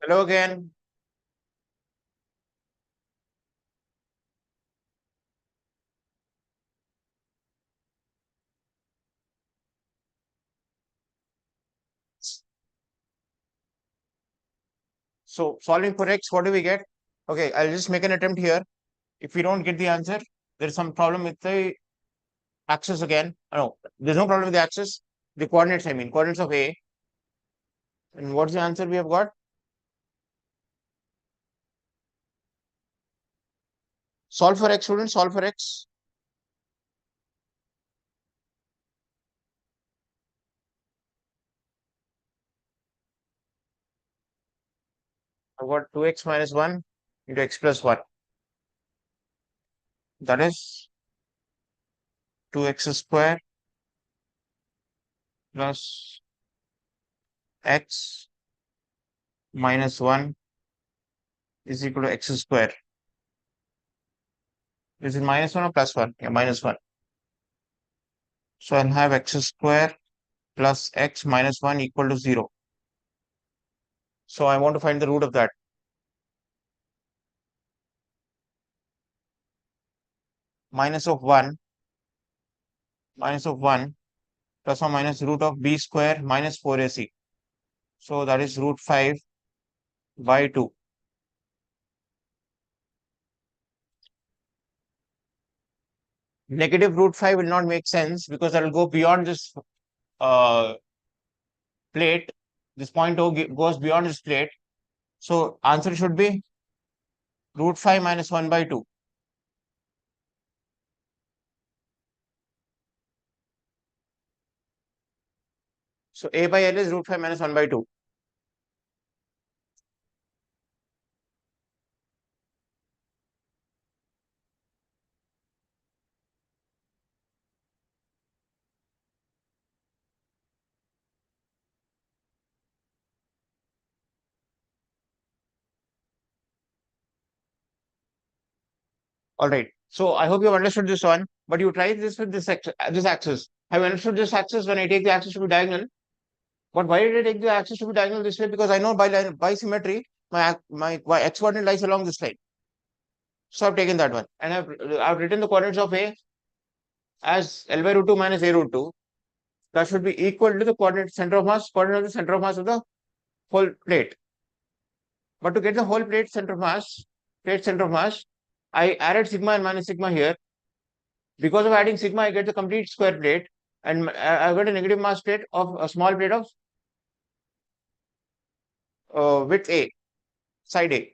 Hello again. So solving for x, what do we get? Okay, I'll just make an attempt here. If we don't get the answer, there's some problem with the axis again. No, there's no problem with the axis. The coordinates, I mean, coordinates of A. And what's the answer we have got? Solve for x, students, solve for x. I've got 2x minus 1 into x plus 1. That is 2x square plus x minus 1 is equal to x square. Is it minus 1 or plus 1? Yeah, minus 1. So I'll have x square plus x minus 1 equal to 0. So I want to find the root of that. Minus of 1, minus of 1 plus or minus root of b square minus 4ac. So that is root 5 by 2. Negative root 5 will not make sense because that will go beyond this uh, plate. This point O goes beyond this plate. So answer should be root 5 minus 1 by 2. So A by L is root 5 minus 1 by 2. All right. So I hope you have understood this one, but you try this with this axis. Have you understood this axis when I take the axis to be diagonal? But why did I take the axis to be diagonal this way? Because I know by symmetry, my x coordinate lies along this line. So I've taken that one. And I've written the coordinates of A as L by root 2 minus A root 2. That should be equal to the coordinate center of mass, coordinate of the center of mass of the whole plate. But to get the whole plate center of mass, I added sigma and minus sigma here. Because of adding sigma, I get the complete square plate. And I got a negative mass plate of a small plate of width A, side A.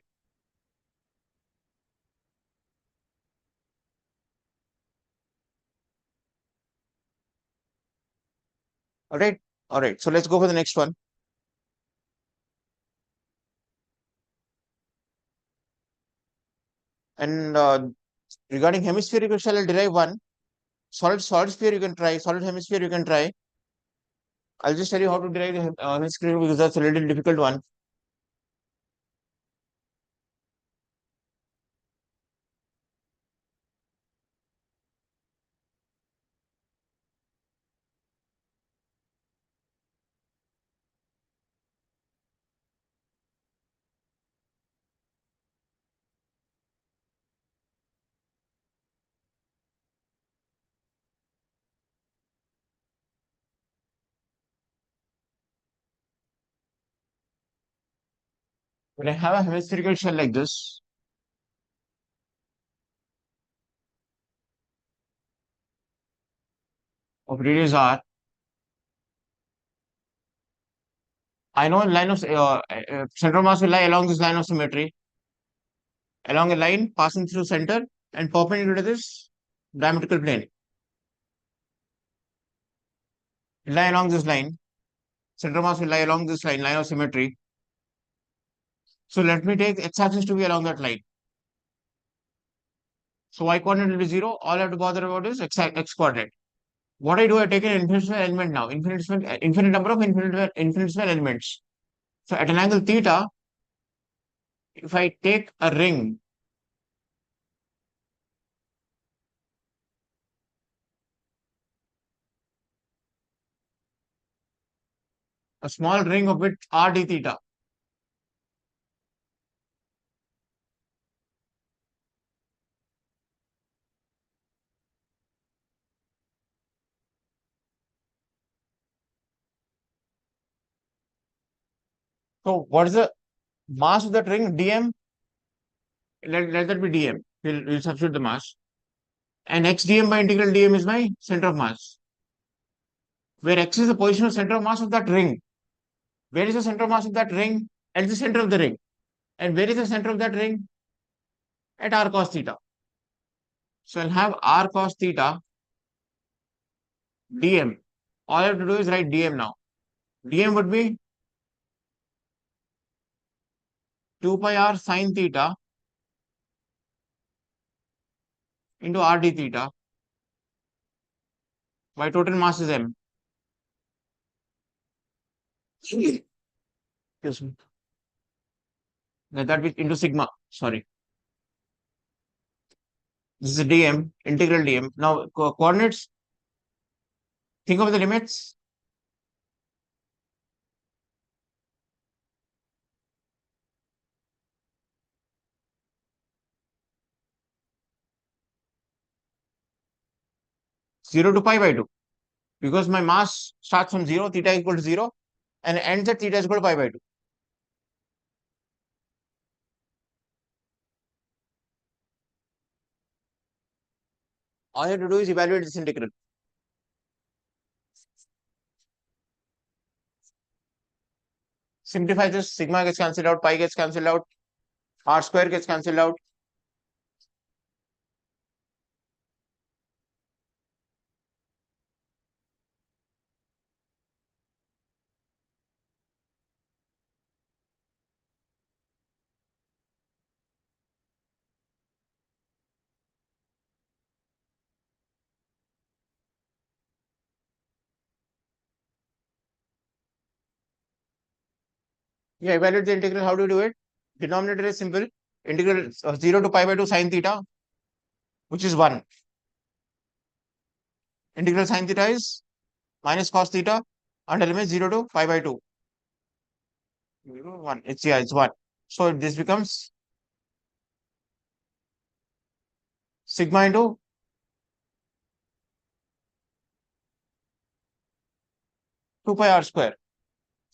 All right. All right. So let's go for the next one. And regarding hemispherical shell, I'll derive one. Solid sphere you can try. Solid hemisphere you can try. I'll just tell you how to derive the hemisphere because that's a little difficult one. When I have a hemispherical shell like this, of radius r, I know a line of center of mass will lie along this line of symmetry, along a line passing through center and perpendicular to this diametrical plane. It lie along this line. Center of mass will lie along this line of symmetry. So let me take x-axis to be along that line. So y coordinate will be 0. All I have to bother about is x coordinate. What I do, I take an infinitesimal element now, infinite number of infinitesimal elements. So at an angle theta, if I take a ring, a small ring of width r d theta, So what is the mass of that ring? Dm. Let that be dm. We'll substitute the mass. And x dm by integral dm is my center of mass, where x is the positional center of mass of that ring. Where is the center of mass of that ring? At the center of the ring. And where is the center of that ring? At r cos theta. So I'll have r cos theta dm. All I have to do is write dm now. Dm would be 2 pi r sine theta into r d theta by total mass is m. Excuse me. Let that be into sigma. Sorry. This is dm, integral dm. Now coordinates, think of the limits. Zero to pi by 2. Because my mass starts from 0, theta equal to 0, and ends at theta is equal to pi by 2. All you have to do is evaluate this integral. Simplify this, sigma gets cancelled out, pi gets cancelled out, r square gets cancelled out. Yeah, evaluate the integral. How do you do it? Denominator is simple. Integral 0 to pi by 2 sine theta, which is 1. Integral sine theta is minus cos theta under limit 0 to pi by 2. 1. It's 1. So this becomes sigma into 2 pi r square.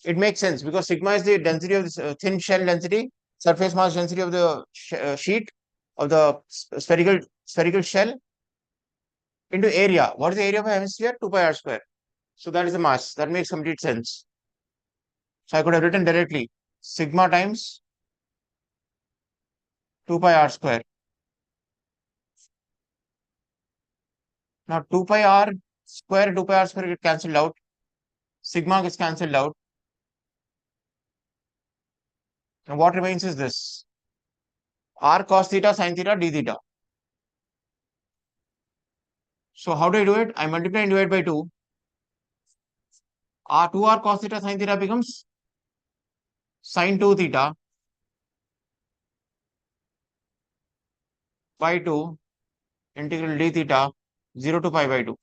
It makes sense because sigma is the density of this thin shell density, surface mass density of the sheet of the spherical shell into area. What is the area of a hemisphere? 2 pi r square. So that is the mass. That makes complete sense. So I could have written directly sigma times 2 pi r square. Now 2 pi r square, 2 pi r square get cancelled out. Sigma gets cancelled out. And what remains is this r cos theta sin theta d theta. So how do I do it? I multiply and divide by 2. R 2r cos theta sin theta becomes sin 2 theta by 2 integral d theta 0 to pi by 2.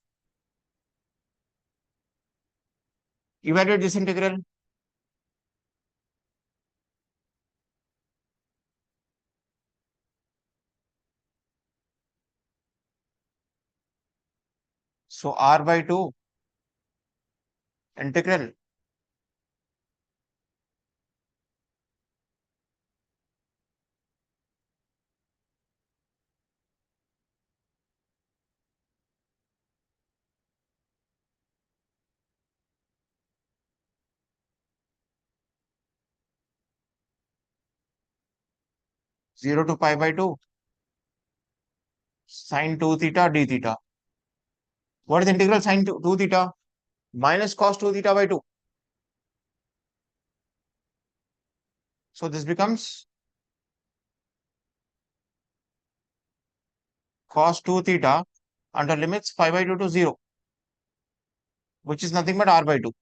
Evaluate this integral. So r by 2 integral 0 to pi by 2 sin 2 theta d theta. What is integral sin 2 theta? Minus cos 2 theta by 2. So this becomes cos 2 theta under limits pi by 2 to 0, which is nothing but r by 2.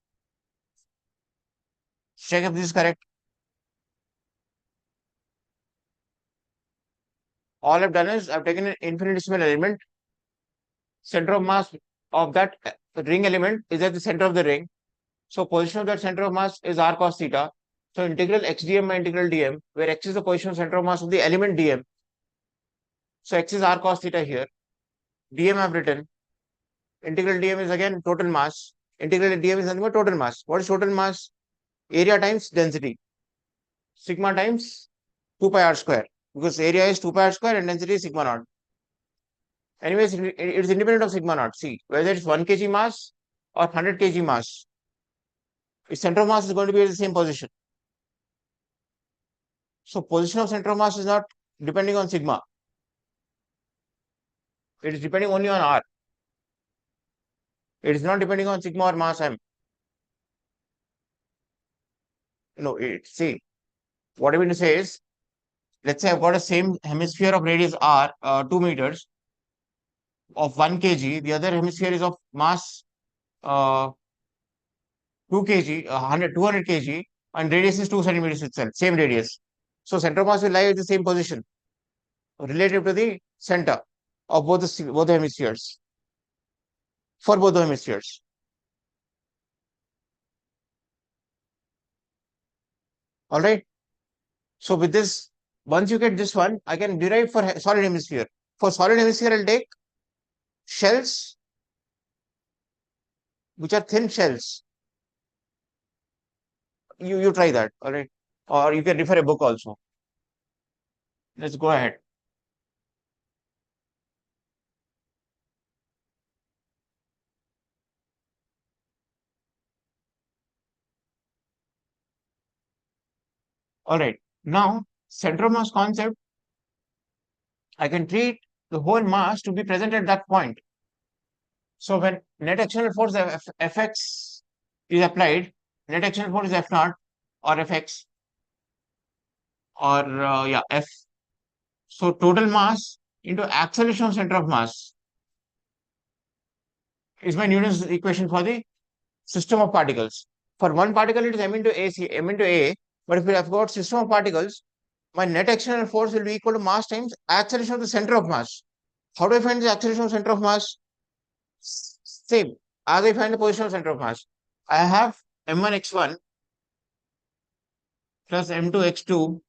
Check if this is correct. All I've done is I've taken an infinitesimal element. Center of mass of that ring element is at the center of the ring. So position of that center of mass is r cos theta. So integral x dm by integral dm, where x is the position of center of mass of the element dm. So x is r cos theta here. Dm I've written. Integral dm is again total mass. Integral dm is nothing but total mass. What is total mass? Area times density. sigma times 2 pi r square, because area is 2 pi r square and density is sigma naught. Anyways, it's independent of sigma naught. See, whether it's 1 kg mass or 100 kg mass, its center of mass is going to be at the same position. So position of center of mass is not depending on sigma. It is depending only on r. It is not depending on sigma or mass m. No, see, what I mean to say is, let's say I've got a same hemisphere of radius r, 2 meters of 1 kg. The other hemisphere is of mass 2 kg, 200 kg, and radius is 2 centimeters itself, same radius. So center of mass will lie at the same position relative to the center of both the hemispheres, for both the hemispheres. All right. So with this, once you get this one, I can derive for solid hemisphere. For solid hemisphere, I'll take shells which are thin shells. You try that, all right? Or you can refer a book also. Let's go ahead. All right. Now, center of mass concept, I can treat the whole mass to be present at that point. So when net external force Fx is applied, net external force is F naught or Fx or yeah, F. So total mass into acceleration of center of mass is my Newton's equation for the system of particles. For one particle, it is m into a, m into a. But if we have got system of particles, my net external force will be equal to mass times acceleration of the center of mass. How do I find the acceleration of center of mass? Same as I find the position of center of mass. I have m1 x1 plus m2 x2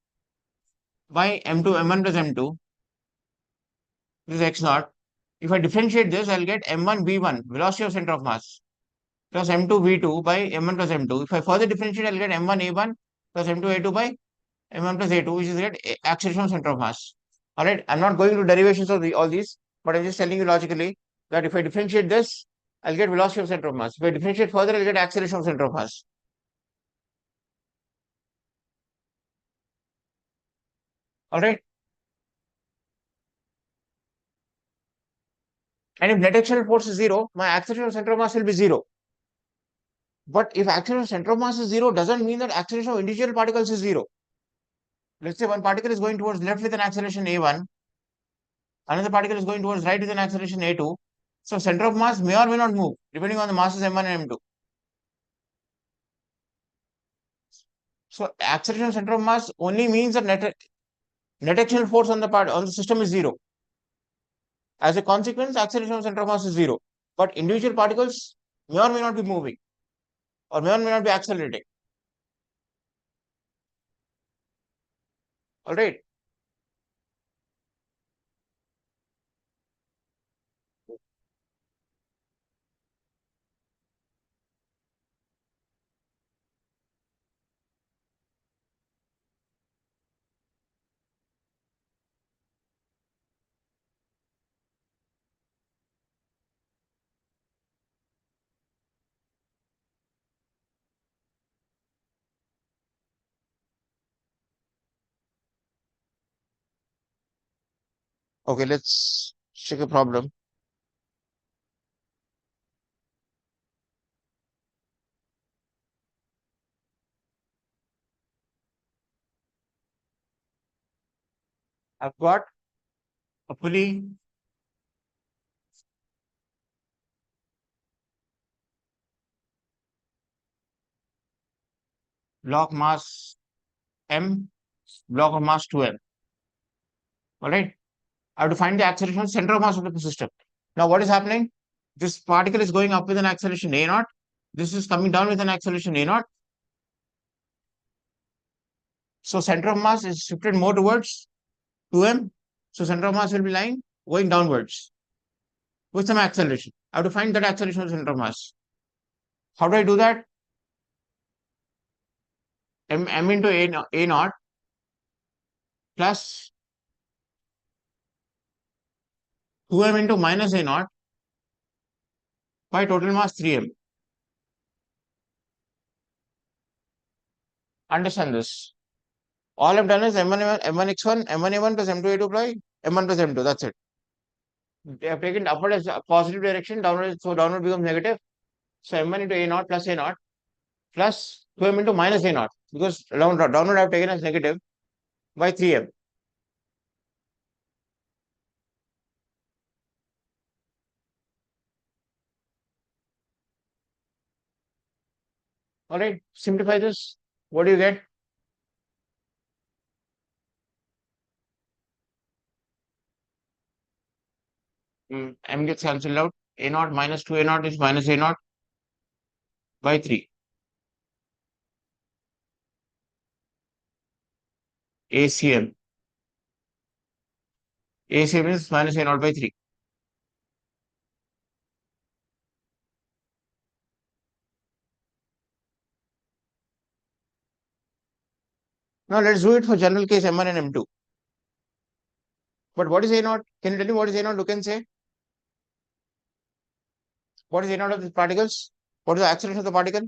by m2 m1 plus m2. This is x naught. If I differentiate this, I'll get m1 v1, velocity of center of mass, plus m2 v2 by m1 plus m2. If I further differentiate, I'll get m1 a1 plus m2 a2 by m1 plus a2, which is get acceleration of center of mass. All right, I'm not going to derivations of all these, but I'm just telling you logically that if I differentiate this, I'll get velocity of center of mass. If I differentiate further, I'll get acceleration of center of mass. All right. And if net external force is zero, my acceleration of center of mass will be zero. But if acceleration of center of mass is zero, doesn't mean that acceleration of individual particles is zero. Let's say one particle is going towards left with an acceleration a1, another particle is going towards right with an acceleration a2. So center of mass may or may not move, depending on the masses m1 and m2. So acceleration of center of mass only means that net external force on the system is zero. As a consequence, acceleration of center of mass is zero. But individual particles may or may not be moving, or may or may not be accelerating. All right. Okay, let's check a problem. I've got a pulley block mass m, block of mass 2m. All right. I have to find the acceleration center of mass of the system. Now, what is happening? This particle is going up with an acceleration a naught. This is coming down with an acceleration a naught. So center of mass is shifted more towards 2m. So center of mass will be lying going downwards with some acceleration. I have to find that acceleration of center of mass. How do I do that? M into a naught plus 2m into minus A naught by total mass 3m. Understand this. All I've done is M1 M1x1, M1A1 plus M2A2 by M1 plus M2. That's it. They have taken upward as a positive direction, downward, so downward becomes negative. So M1 into A naught plus A naught plus 2m into minus A naught, because downward I've taken as negative, by 3m. All right, simplify this. What do you get? M gets cancelled out. A naught minus 2A naught is minus A naught by 3. ACM. ACM is minus A naught by 3. Now let's do it for general case M1 and M2. But what is A naught? Can you tell me what is A naught? Look and say. What is A naught of the particles? What is the acceleration of the particle?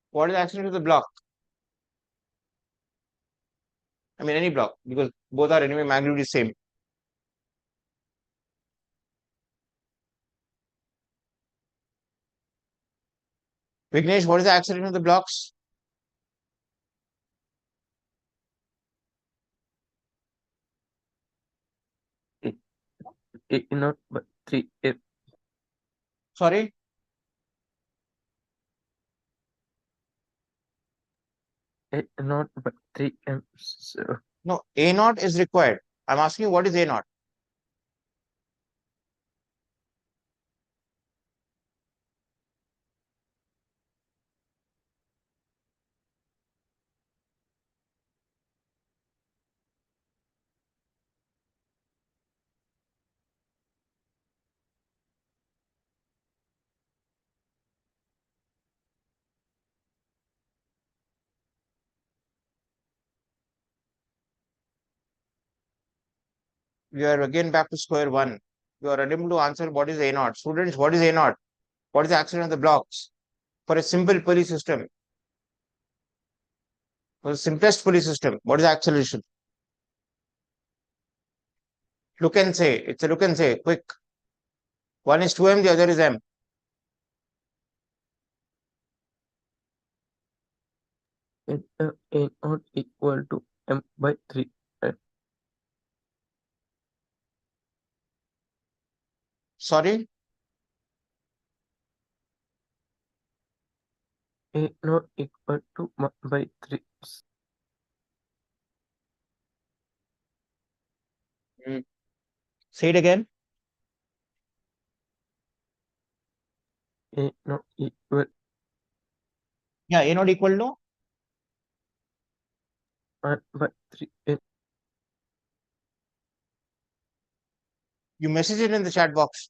What is the acceleration of the block? I mean any block, because both are anyway magnitude is same. Vignesh, what is the acceleration of the blocks? A naught by 3m. Sorry? A naught by 3m. So No, A naught is required. I'm asking you what is A naught? We are again back to square one. You are unable to answer what is A naught. Students, what is A naught? What is the acceleration of the blocks? For a simple pulley system, for the simplest pulley system, what is the acceleration? Look and say. It's a look and say. Quick. One is 2m, the other is m. A naught equal to m by 3. Sorry? A naught equal to 1 by 3. Say it again. A naught equal Yeah, A naught equal to 1 by 3. you message it in the chat box.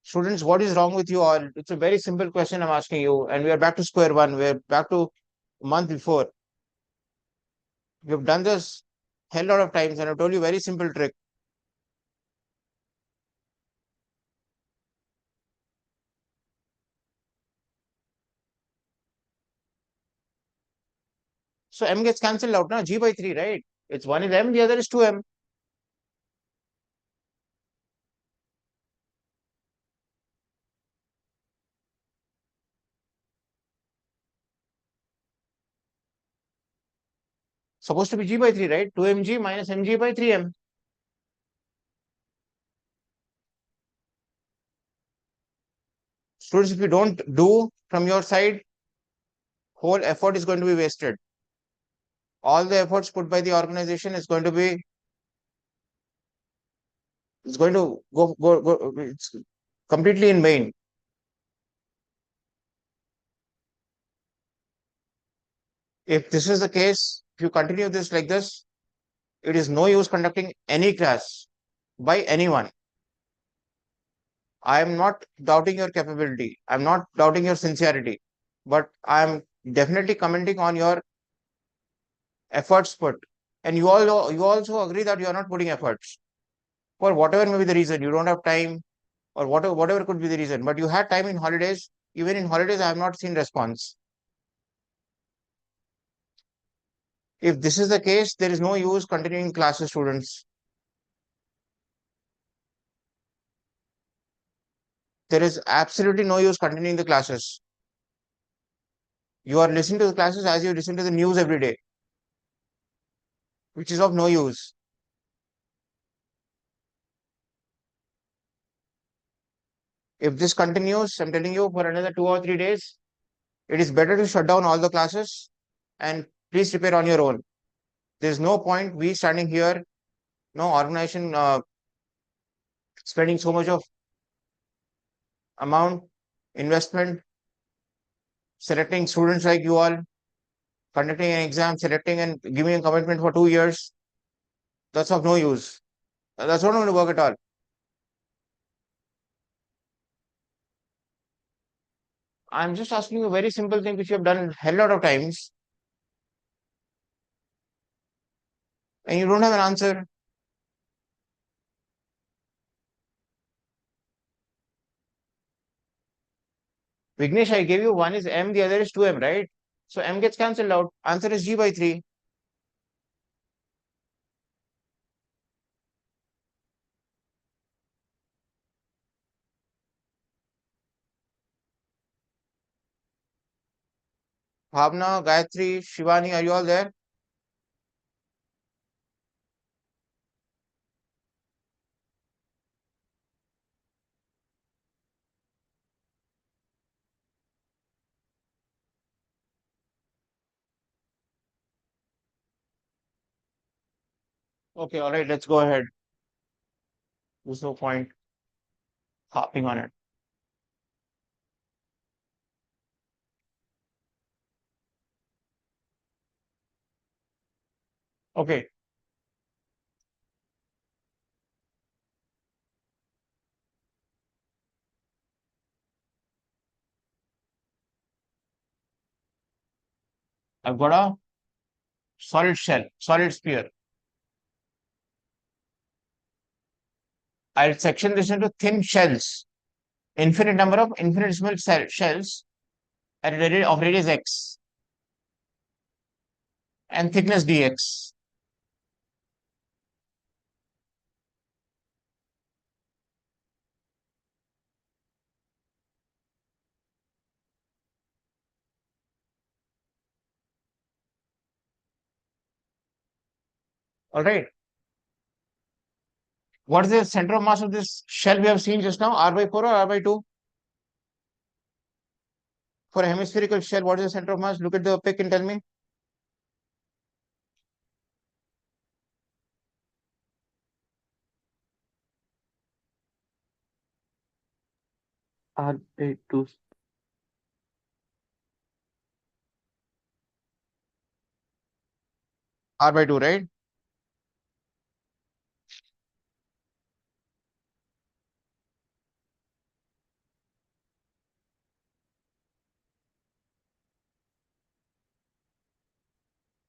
Students, what is wrong with you all? It's a very simple question I'm asking you, and we are back to square one. We're back to a month before. We've done this hell lot of times, and I told you very simple trick. So m gets cancelled out now, g by 3, right? It's one is m, the other is 2m. Supposed to be g by 3, right? 2mg minus mg by 3m. Students, if you don't do from your side, whole effort is going to be wasted. All the efforts put by the organization is going to be It's going to go, it's completely in vain. If this is the case, if you continue this like this, it is no use conducting any class by anyone. I am not doubting your capability. I'm not doubting your sincerity, but I'm definitely commenting on your efforts put. And you also agree that you are not putting efforts for whatever may be the reason. You don't have time or whatever could be the reason. But you had time in holidays. Even in holidays, I have not seen response. If this is the case, there is no use continuing classes, students. There is absolutely no use continuing the classes. You are listening to the classes as you listen to the news every day, which is of no use. If this continues, I'm telling you, for another 2 or 3 days, it is better to shut down all the classes and please prepare on your own. There's no point we standing here, no organization spending so much of amount, investment, selecting students like you all, conducting an exam, selecting and giving a commitment for 2 years. That's of no use. That's not going to work at all. I'm just asking you a very simple thing which you have done a hell lot of times and you don't have an answer. Vignesh, I gave you one is M, the other is 2M, right? So M gets cancelled out. Answer is G by 3. Bhavna, Gayatri, Shivani, are you all there? Okay, all right, let's go ahead. There's no point harping on it. Okay, I've got a solid shell, solid sphere. I'll section this into thin shells, infinite number of infinitesimal shells at a radius of radius x and thickness dx. All right. What is the center of mass of this shell we have seen just now? R by 4 or R by 2? For a hemispherical shell, what is the center of mass? Look at the pic and tell me. R by 2. R by 2, right?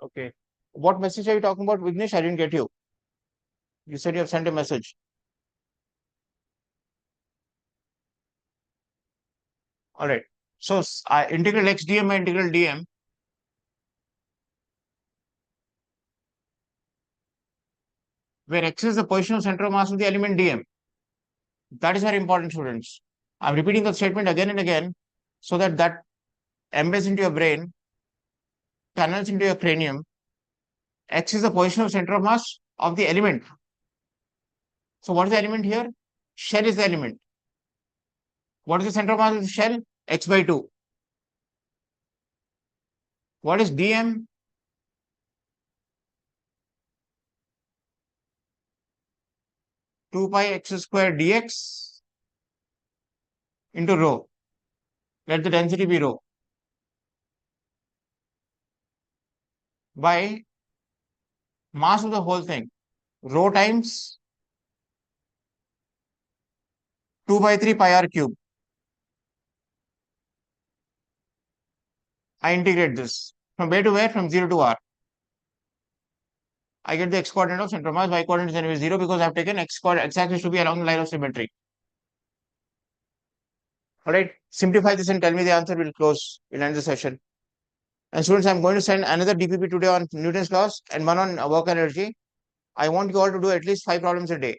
Okay. What message are you talking about, Vignesh? I didn't get you. You said you have sent a message. All right. So integral x dm by integral dm, where x is the position of center of mass of the element dm. That is very important, students. I'm repeating the statement again and again so that that embeds into your brain, tunnels into your cranium. X is the position of center of mass of the element. So what is the element here? Shell is the element. What is the center of mass of the shell? X by 2. What is dm? 2 pi x square dx into rho. Let the density be rho by mass of the whole thing, rho times 2 by 3 pi r cube. I integrate this from where to where? From 0 to r. I get the x coordinate of center of mass, y coordinate is anyway 0 because I've taken x axis to be along the line of symmetry. Alright, simplify this and tell me the answer. We'll close, we'll end the session. And students, I'm going to send another DPP today on Newton's laws and one on work energy. I want you all to do at least 5 problems a day.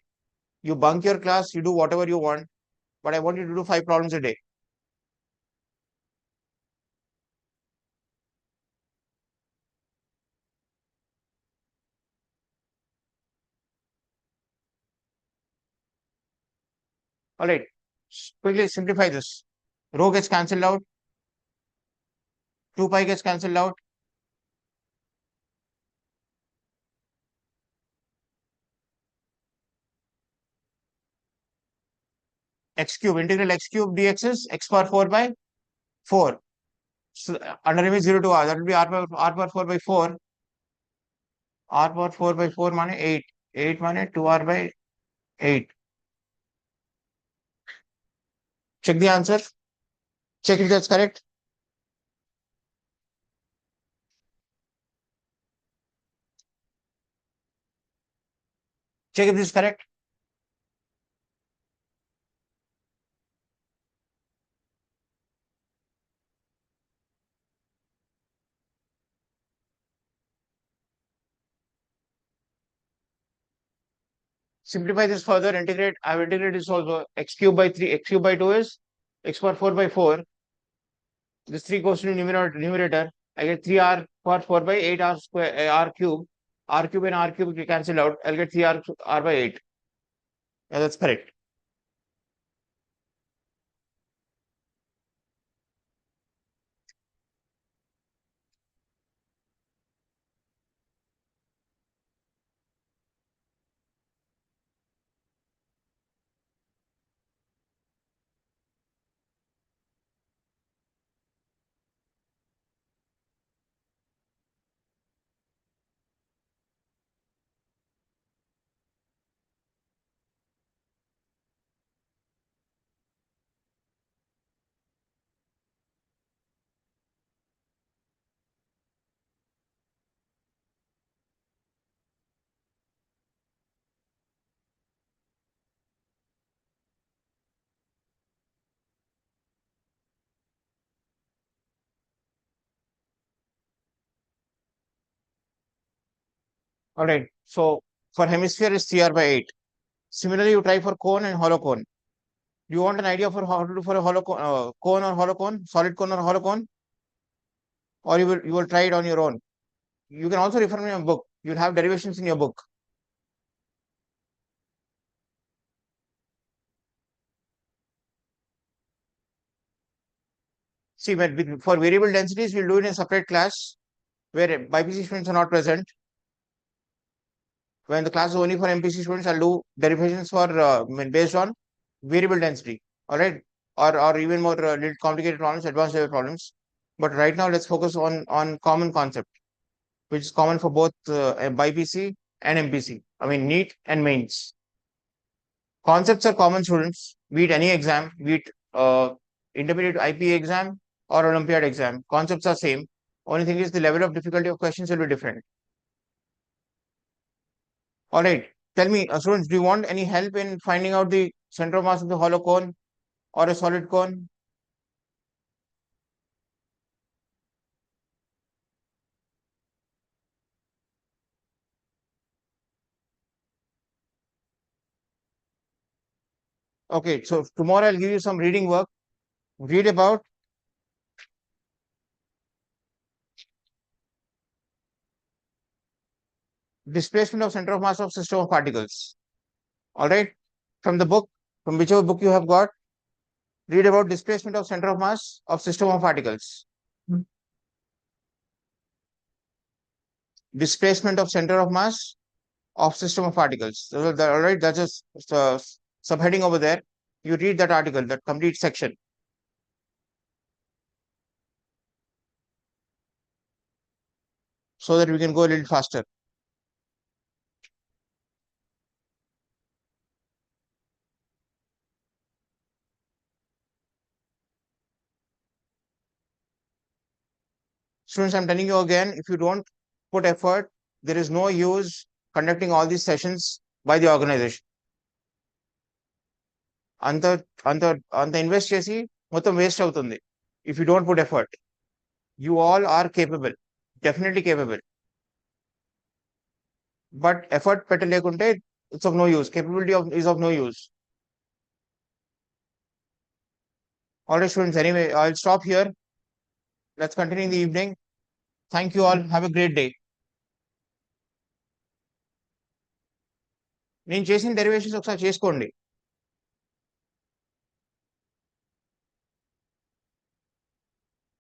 You bunk your class, you do whatever you want, but I want you to do 5 problems a day. Alright, quickly simplify this. Rho gets cancelled out, 2 pi gets cancelled out, x cube, integral x cube dx is x power 4 by 4. So under limit 0 to r, that will be r power 4 by 4. R power 4 by 4 माने 8. 8 माने 2r by 8. Check the answer. Check if that's correct. Check if this is correct. Simplify this further. Integrate. I have integrated this also. X cube by 3. X cube by 2 is x power 4 by 4. This 3 goes to the numerator. I get 3r power 4 by 8r square r cube. R cube and r cube will cancel out. I'll get 3r by 8. Yeah, that's correct. All right. So for hemisphere is 3r by 8. Similarly, you try for cone and hollow cone. Do you want an idea for how to do for a hollow cone or hollow cone, solid cone or hollow cone, or you will try it on your own? You can also refer to your book. You'll have derivations in your book. See, for variable densities, we'll do it in a separate class where BPC students are not present. When the class is only for MPC students, I'll do derivations for based on variable density. All right, or even more little complicated problems, advanced level problems. But right now, let's focus on common concept, which is common for both BPC and MPC. I mean, NEET and mains. Concepts are common, students, be it any exam, be it intermediate IP exam or Olympiad exam. Concepts are same. Only thing is the level of difficulty of questions will be different. All right. Tell me, students, do you want any help in finding out the center of mass of the hollow cone or a solid cone? Okay, so tomorrow I'll give you some reading work. Read about displacement of center of mass of system of particles. All right. From the book, from whichever book you have got, read about displacement of center of mass of system of particles. Displacement of center of mass of system of particles. So all right, that's just subheading over there. You read that article, that complete section, so that we can go a little faster. Students, I'm telling you again, if you don't put effort, there is no use conducting all these sessions by the organization. అంత అంత అంత invest చేసి మొత్తం waste అవుతుంది if you don't put effort. You all are capable, definitely capable, but effort పెట్టలేకుంటే it's of no use. Capability of is of no use. All right, students. Anyway, I'll stop here. Let's continue in the evening. Thank you all. Have a great day. నేను చేసిన derivations ఒకసారి చేసుకోండి.